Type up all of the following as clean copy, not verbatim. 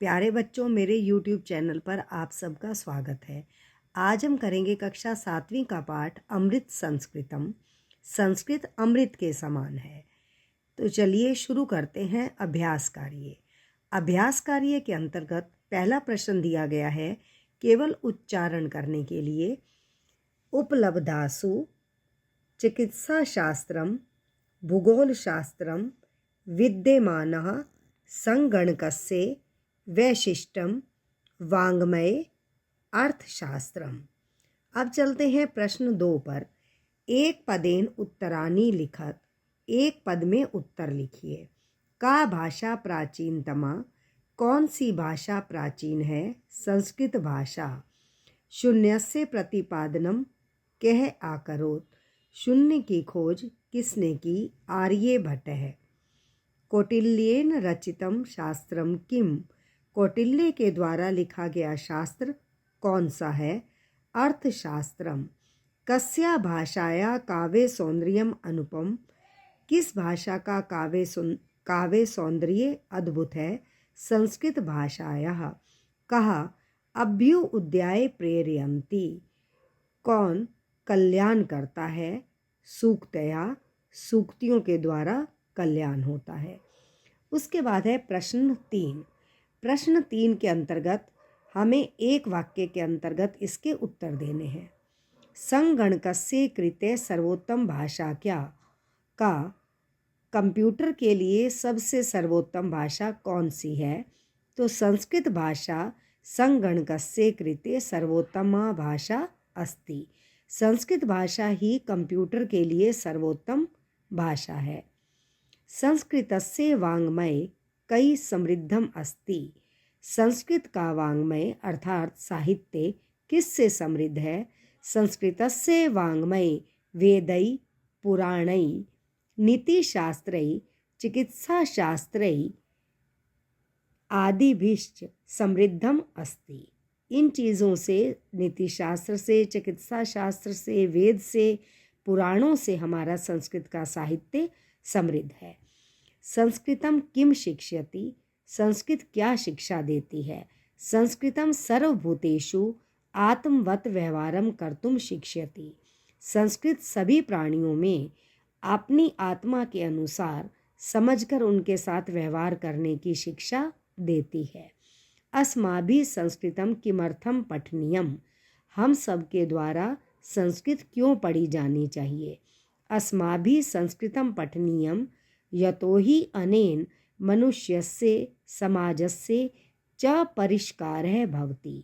प्यारे बच्चों, मेरे YouTube चैनल पर आप सबका स्वागत है। आज हम करेंगे कक्षा 7वीं का पाठ अमृत संस्कृतम। संस्कृत अमृत के समान है। तो चलिए शुरू करते हैं अभ्यास कार्य। अभ्यास कार्य के अंतर्गत पहला प्रश्न दिया गया है, केवल उच्चारण करने के लिए। उपलब्धासु चिकित्सा शास्त्रम भूगोल शास्त्रम विद्यमानः संगणकस्य वैशिष्ट्यम वाङ्मये अर्थशास्त्रम। अब चलते हैं प्रश्न 2 पर। एक पदेन उत्तरानि लिखत, एक पद में उत्तर लिखिए। का भाषा प्राचीनतमा? कौन सी भाषा प्राचीन है? संस्कृत भाषा। शून्यस्य प्रतिपादनम कह आकरोत? शून्य की खोज किसने की? आर्यभट्टः। कौटिल्येन रचितम शास्त्रम किम? कौटिल्य के द्वारा लिखा गया शास्त्र कौन सा है? अर्थशास्त्रम। कस्या भाषाया काव्य सौंदर्यम अनुपम? किस भाषा का काव्य सौंदर्य अद्भुत है? संस्कृत भाषायाः। कहा अभ्युदयाय प्रेरयन्ति? कौन कल्याण करता है? सूक्तया। सूक्तियों के द्वारा कल्याण होता है। उसके बाद है प्रश्न 3। प्रश्न 3 के अंतर्गत हमें एक वाक्य के अंतर्गत इसके उत्तर देने हैं। संगणकस्य कृते सर्वोत्तम भाषा क्या? का कंप्यूटर के लिए सबसे सर्वोत्तम भाषा कौन सी है? तो संस्कृत भाषा संगणकस्य कृते सर्वोत्तमा भाषा अस्ति। संस्कृत भाषा ही कंप्यूटर के लिए सर्वोत्तम भाषा है। संस्कृतस्य वाङ्मय कई समृद्धम अस्ति? संस्कृत का वाङ्मय अर्थात साहित्य किससे समृद्ध है? संस्कृतस्य वाङ्मय वेदै पुराणै नीतिशास्त्रै चिकित्साशास्त्रै आदिभिश्च समृद्धम अस्ति। इन चीज़ों से, नीतिशास्त्र से, चिकित्सा शास्त्र से, वेद से, पुराणों से हमारा संस्कृत का साहित्य समृद्ध है। संस्कृतम किम शिक्षयति? संस्कृत क्या शिक्षा देती है? संस्कृतम सर्वभूतेषु आत्मवत व्यवहारम कर्तुम शिक्षयति। संस्कृत सभी प्राणियों में अपनी आत्मा के अनुसार समझकर उनके साथ व्यवहार करने की शिक्षा देती है। अस्माभिः संस्कृतम किमर्थम पठनीयम? हम सब के द्वारा संस्कृत क्यों पढ़ी जानी चाहिए? अस्माभिः संस्कृतं पठनीयं यतोहि अनेन मनुष्यस्य समाजस्य च परिष्कारः भवति।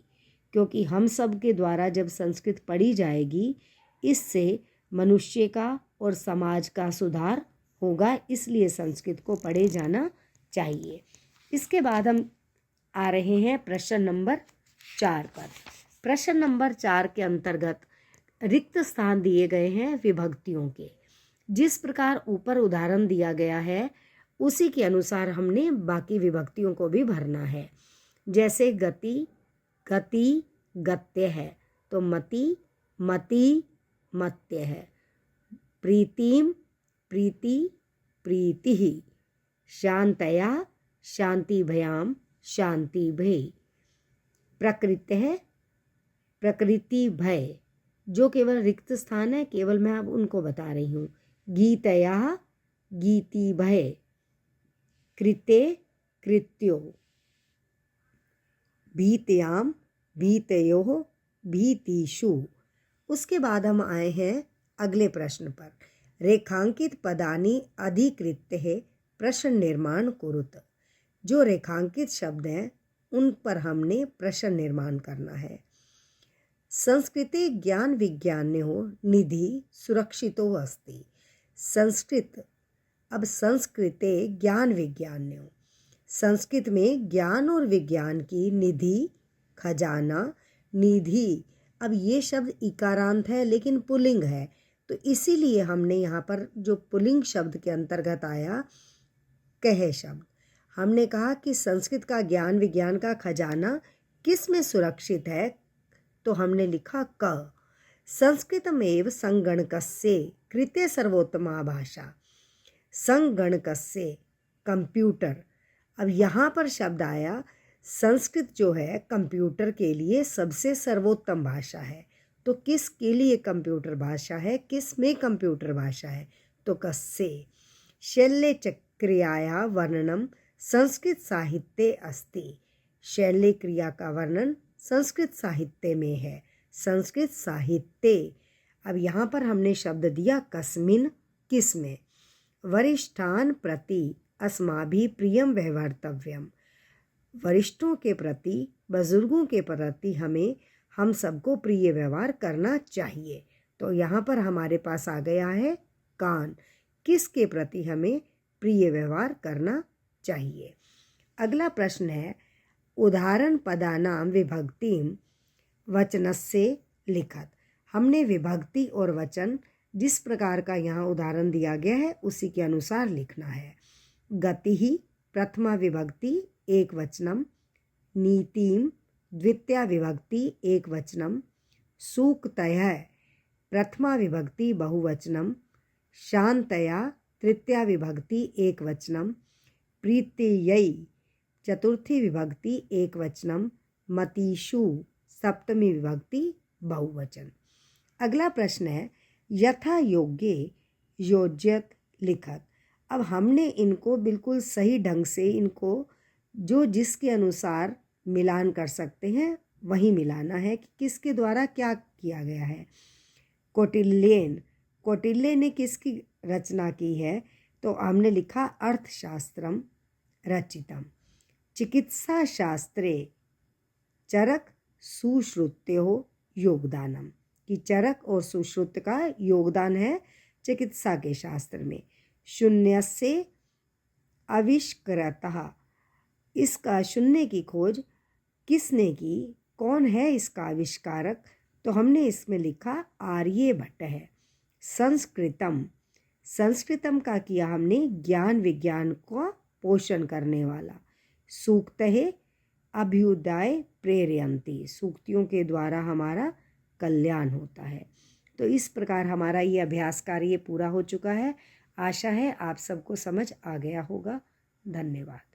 क्योंकि हम सब के द्वारा जब संस्कृत पढ़ी जाएगी, इससे मनुष्य का और समाज का सुधार होगा, इसलिए संस्कृत को पढ़े जाना चाहिए। इसके बाद हम आ रहे हैं प्रश्न नंबर 4 पर। प्रश्न नंबर 4 के अंतर्गत रिक्त स्थान दिए गए हैं विभक्तियों के। जिस प्रकार ऊपर उदाहरण दिया गया है उसी के अनुसार हमने बाकी विभक्तियों को भी भरना है। जैसे गति, गति, गत्य है, तो मति, मति, मत्य है। प्रीतिम, प्रीति, प्रीतिः। शांतया, शांतिभयाम, शांतिभय। प्रकृतिः, प्रकृति भय। जो केवल रिक्त स्थान है, केवल मैं अब उनको बता रही हूँ। गीतया, गीति भय। कृते, कृत्यो। भीत्याम, भीतयोः, भीतिषु। उसके बाद हम आए हैं अगले प्रश्न पर। रेखांकित पदानि अधिकृत्य प्रश्न निर्माण कुरुत। जो रेखांकित शब्द हैं उन पर हमने प्रश्न निर्माण करना है। संस्कृते ज्ञान विज्ञान्यो निधि सुरक्षितो अस्ति। संस्कृत, अब संस्कृते ज्ञान विज्ञान्यो, संस्कृत में ज्ञान और विज्ञान की निधि, खजाना, निधि। अब ये शब्द इकारांत है लेकिन पुल्लिंग है, तो इसीलिए हमने यहाँ पर जो पुल्लिंग शब्द के अंतर्गत आया कह शब्द, हमने कहा कि संस्कृत का ज्ञान विज्ञान का खजाना किस में सुरक्षित है, तो हमने लिखा क। संस्कृतमेव संगणकस्य कृते सर्वोत्तमा भाषा। संगणकस्य कंप्यूटर। अब यहाँ पर शब्द आया संस्कृत जो है कंप्यूटर के लिए सबसे सर्वोत्तम भाषा है। तो किसके लिए कंप्यूटर भाषा है, किस में कंप्यूटर भाषा है? तो कस्से। शल्य क्रियाया वर्णनम संस्कृत साहित्ये अस्ति। शल्य क्रिया का वर्णन संस्कृत साहित्य में है। संस्कृत साहित्य, अब यहाँ पर हमने शब्द दिया कस्मिन, किस में। वरिष्ठान प्रति अस्माभिः प्रियम व्यवहर्तव्यम। वरिष्ठों के प्रति, बुजुर्गों के प्रति हम सबको प्रिय व्यवहार करना चाहिए। तो यहाँ पर हमारे पास आ गया है कान, किसके प्रति हमें प्रिय व्यवहार करना चाहिए। अगला प्रश्न है उदाहरण पदानां विभक्तिम वचनस्य लिखत। हमने विभक्ति और वचन जिस प्रकार का यहाँ उदाहरण दिया गया है उसी के अनुसार लिखना है। गति ही प्रथमा विभक्ति एक वचनम, नीतिम द्वितीया विभक्ति एक वचनम, सूक्तयः प्रथमा विभक्ति बहुवचनम, शांतया तृतीया विभक्ति एक वचनम, प्रीत्ययै चतुर्थी विभक्ति एक वचनम, मतिषु सप्तमी विभक्ति बहुवचन। अगला प्रश्न है यथा योग्य योज्यत लिखत। अब हमने इनको बिल्कुल सही ढंग से इनको जो जिसके अनुसार मिलान कर सकते हैं वही मिलाना है कि किसके द्वारा क्या किया गया है। कौटिल्य ने किसकी रचना की है? तो हमने लिखा अर्थशास्त्रम रचितम। चिकित्सा शास्त्रे चरक सुश्रुत्योः योगदानम, कि चरक और सुश्रुत का योगदान है चिकित्सा के शास्त्र में। शून्यस्य आविष्कारतः, इसका शून्य की खोज किसने की, कौन है इसका आविष्कारक? तो हमने इसमें लिखा आर्यभट्ट है। संस्कृतम, संस्कृतम का किया हमने ज्ञान विज्ञान को पोषण करने वाला। सूक्तः अभ्युदय प्रेरयन्ति, सूक्तियों के द्वारा हमारा कल्याण होता है। तो इस प्रकार हमारा ये अभ्यास कार्य पूरा हो चुका है। आशा है आप सबको समझ आ गया होगा। धन्यवाद।